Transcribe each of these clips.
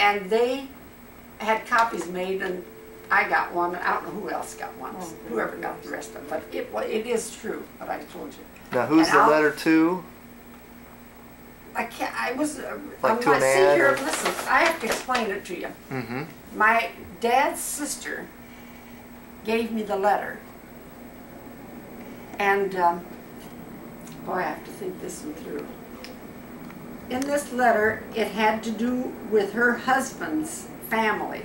And they had copies made, and I got one. I don't know who else got one. Whoever got the rest of them. But it is true what I told you. Now, who's the letter to? I can't. I was. Like to an see ad here. or... Listen, I have to explain it to you. My dad's sister gave me the letter, and boy, I have to think this one through. In this letter, it had to do with her husband's family.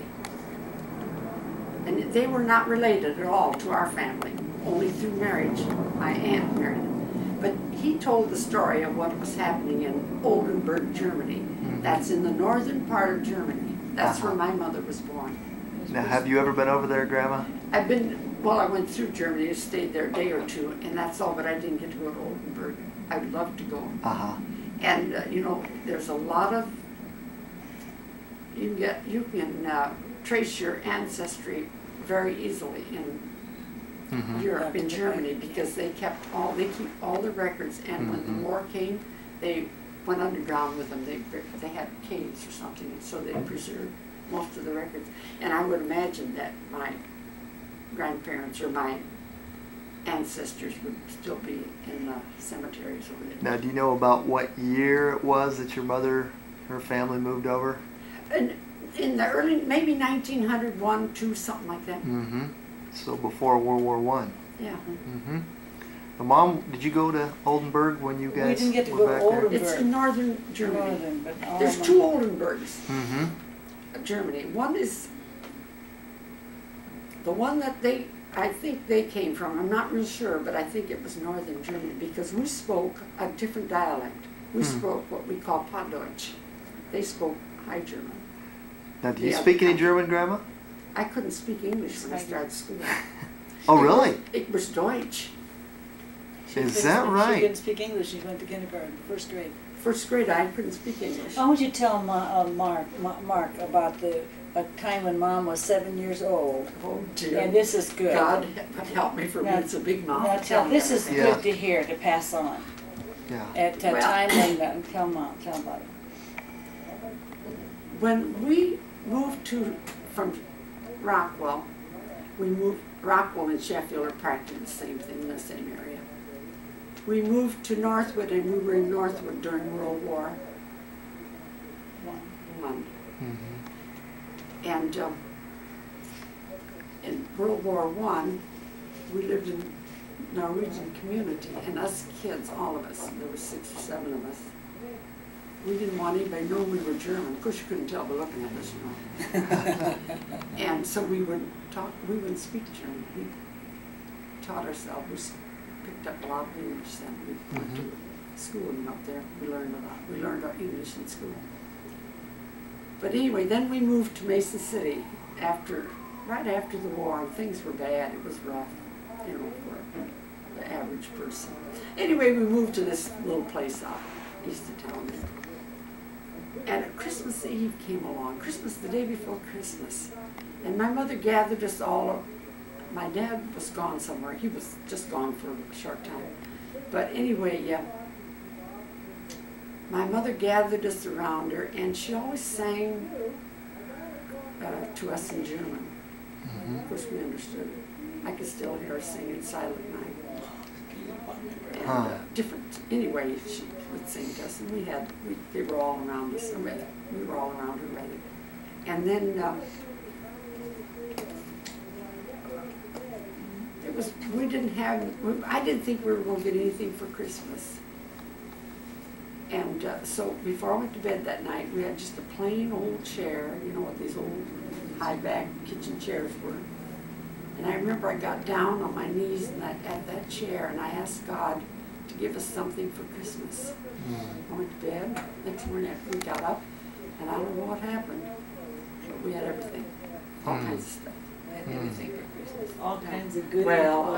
And they were not related at all to our family, only through marriage. My aunt married him. But he told the story of what was happening in Oldenburg, Germany. That's in the northern part of Germany. That's where my mother was born. Now, have you ever been over there, Grandma? I've been, well, I went through Germany, I stayed there a day or two, and that's all, but I didn't get to go to Oldenburg. I would love to go. And, you know, there's a lot of, you can trace your ancestry very easily in Europe, in Germany, because they keep all the records, and when the war came, they went underground with them. They had caves or something, and so they preserved most of the records. And I would imagine that my grandparents or my ancestors would still be in the cemeteries over there. Now, do you know about what year it was that your mother, her family moved over? And in the early, maybe 1901, 2, something like that. So before World War I. Yeah. Mom, did you go to Oldenburg when you guys We didn't get to go to Oldenburg. It's in northern Germany. There's 2 Oldenburgs. Germany. One is the one that I think they came from. I'm not real sure, but I think it was northern Germany, because we spoke a different dialect. We spoke what we call Plattdeutsch. They spoke High German. Now, do you speak any German, Grandma? I couldn't speak English when I started school. Oh, really? It was Deutsch. Is that right? She didn't speak English. She went to kindergarten, first grade. First grade, I couldn't speak English. I want you to tell Mark about a time when Mom was 7 years old. Oh dear. And this is good. God help me for being so big mouth. Now this is good to hear, to pass on. Yeah. At a time when, tell Mom about it. When we moved from Rockwell, Rockwell and Sheffield are practically the same thing, in the same area. We moved to Northwood, and we were in Northwood during World War I. And in World War I, we lived in a Norwegian community, and us kids, all of us, there were 6 or 7 of us, we didn't want anybody to know we were German. Of course, you couldn't tell by looking at us, you know. And so we wouldn't speak German. We taught ourselves. We picked up a lot of English then. We went to schooling up there. We learned a lot. We learned our English in school. But anyway, then we moved to Mason City right after the war, and things were bad. It was rough, you know, for the average person. Anyway, we moved to this little place out east of town. And Christmas Eve came along, the day before Christmas. And my mother gathered us all up. My dad was gone somewhere. He was just gone for a short time. But anyway, my mother gathered us around her, and she always sang to us in German. Of course, we understood it. I could still hear her singing Silent Night. And different, anyway, she would sing to us, and they were all around us, we were all around her rather. And then I didn't think we were going to get anything for Christmas. And so before I went to bed that night, we had just a plain old chair, you know what these old high-back kitchen chairs were. And I remember I got down on my knees at that chair, and I asked God to give us something for Christmas. I went to bed. Next morning after we got up, and I don't know what happened, but we had everything, all kinds of stuff. We had everything for Christmas. All kinds of goodies. Well,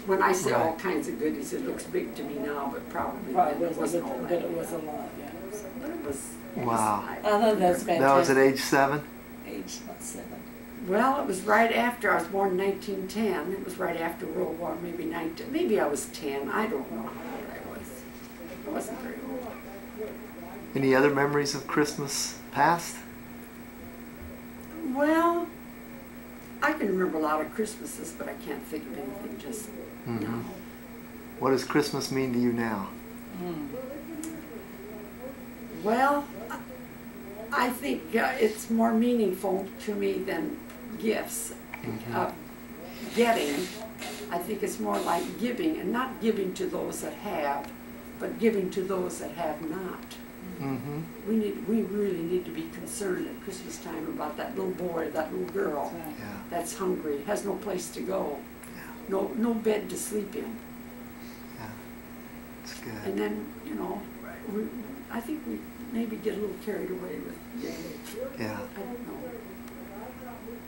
when I say all kinds of goodies, it looks big to me now, but probably it wasn't all that. But it was a lot, yeah. But it was. Wow. I thought that's fantastic. That was at age 7? Age 7. Well, it was right after. I was born in 1910. It was right after World War, maybe I was 10. I don't know how old I was. I wasn't very old. Any other memories of Christmas past? Well, I can remember a lot of Christmases, but I can't think of anything just now. What does Christmas mean to you now? Well, I think it's more meaningful to me than gifts. Getting, I think it's more like giving, and not giving to those that have, but giving to those that have not. We really need to be concerned at Christmas time about that little boy, that little girl that's hungry, has no place to go, no bed to sleep in. Yeah, it's good. And then, you know, I think we maybe get a little carried away with Yeah. I don't know.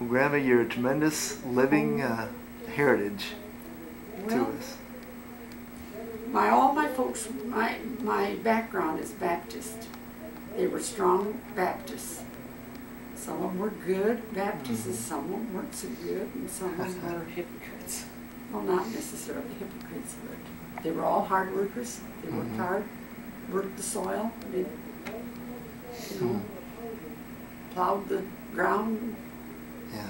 Well, Grandma, you're a tremendous living heritage to Well, us. all my folks, my background is Baptist. They were strong Baptists. Some of them were good Baptists, some of them weren't so good, and some of them were Hypocrites. well, not necessarily hypocrites, but they were all hard workers. They worked hard, worked the soil, they, you know, plowed the ground. Yeah.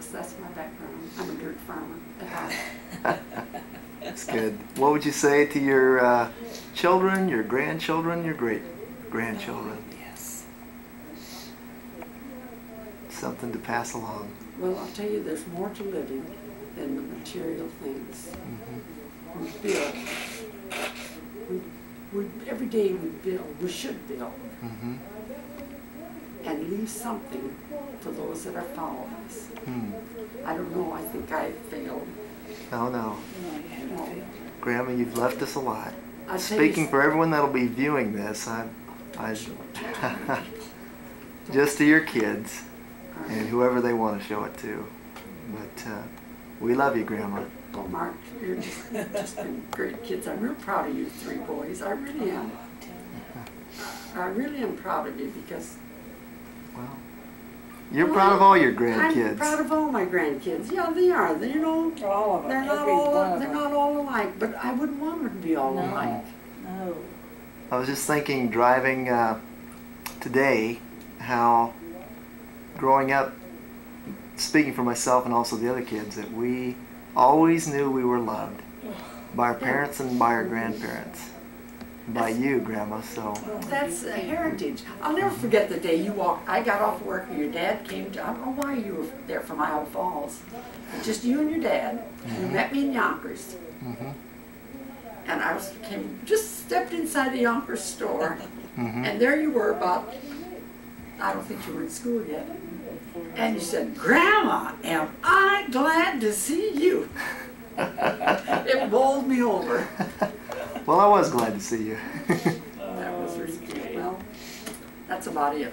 So that's my background. I'm a dirt farmer at heart. That's good. What would you say to your children, your grandchildren, your great-grandchildren? Yes. Something to pass along. Well, I'll tell you, there's more to living than the material things. We build. Every day we build. We should build. And leave something for those that are following us. I don't know. I think I failed. No. No, you haven't failed. Grandma, you've left us a lot. I tell Speaking you, for everyone that'll be viewing this, just to your kids and whoever they want to show it to. But we love you, Grandma. well, Mark, you're just been great kids. I'm real proud of you three boys. I really am. I really am proud of you because Well, you're proud of all your grandkids. I'm proud of all my grandkids. Yeah, they are. They, you know, All of them. they're not Every all one of they're them. not all alike, but I wouldn't want them to be all No. alike. No. I was just thinking, driving today, how growing up, speaking for myself and also the other kids, that we always knew we were loved by our parents and by our grandparents. By you, Grandma, so. That's a heritage. I'll never forget the day you walked. I got off work and your dad came to. I don't know why you were there from Iowa Falls. Just you and your dad. You met me in Yonkers. And I just stepped inside the Yonkers store, and there you were about. I don't think you were in school yet. And you said, "Grandma, am I glad to see you." It bowled me over. Well, I was glad to see you. That was really good. Well, that's about it.